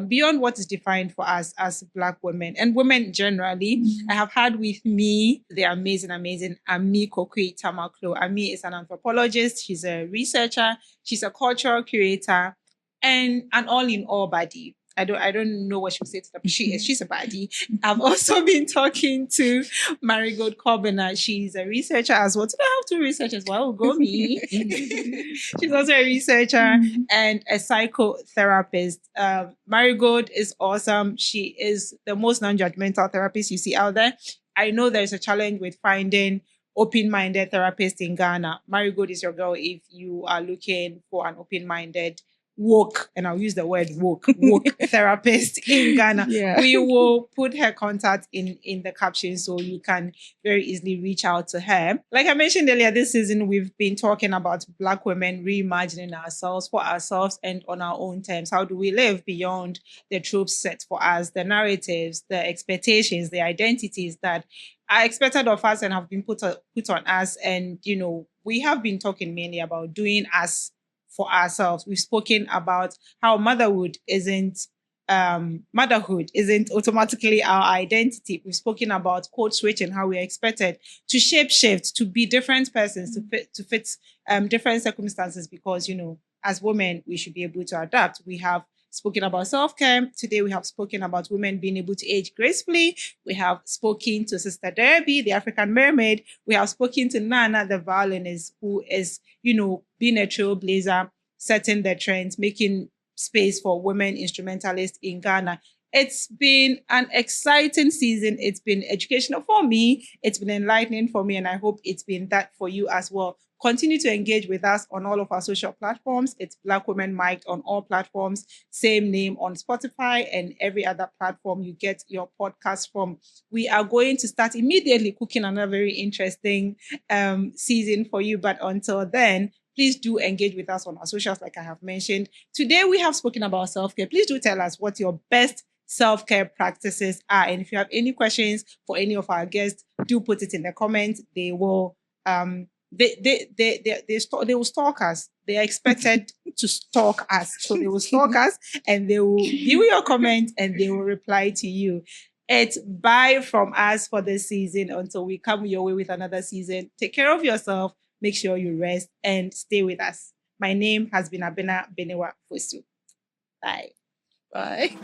beyond what is defined for us as Black women and women generally? I have had with me the amazing Ami Kokui-Tamakloe. Ami is an anthropologist. She's a researcher. She's a cultural curator and an all-in-all body. I don't know what she would say to that, but she's a baddie. I've also been talking to Marigold Cobbina. She's a researcher as well. Today I have two researchers. Well, go me. She's also a researcher and a psychotherapist. Marigold is awesome. She is the most non-judgmental therapist you see out there. I know there's a challenge with finding open-minded therapists in Ghana. Marigold is your girl if you are looking for an open-minded woke, and I'll use the word woke therapist in Ghana. Yeah. We will put her contact in the caption so you can very easily reach out to her. Like I mentioned earlier, this season we've been talking about Black women reimagining ourselves for ourselves and on our own terms. How do we live beyond the tropes set for us, the narratives, the expectations, the identities that are expected of us and have been put on us? And we have been talking mainly about doing us for ourselves. We've spoken about how motherhood isn't automatically our identity. We've spoken about code switching, how we are expected to shape shift, to be different persons, to fit different circumstances, because as women we should be able to adapt. We have spoken about self-care. Today we have spoken about women being able to age gracefully. We have spoken to Sister Derby, the African mermaid. We have spoken to Nana, the violinist, who is, being a trailblazer, setting the trends, making space for women instrumentalists in Ghana. It's been an exciting season. It's been educational for me. It's been enlightening for me. And I hope it's been that for you as well. Continue to engage with us on all of our social platforms. It's Black Women Mic'd on all platforms. Same name on Spotify and every other platform you get your podcast from. We are going to start immediately cooking another very interesting season for you. But until then, please do engage with us on our socials, like I have mentioned. Today, we have spoken about self-care. Please do tell us what your best self-care practices are. And if you have any questions for any of our guests, do put it in the comments. They will they will stalk us. They are expected to stalk us. So they will stalk us and they will view your comment and they will reply to you. It's bye from us for this season until we come your way with another season. Take care of yourself. Make sure you rest and stay with us. My name has been Abena Benewa Fosu. Bye. Bye.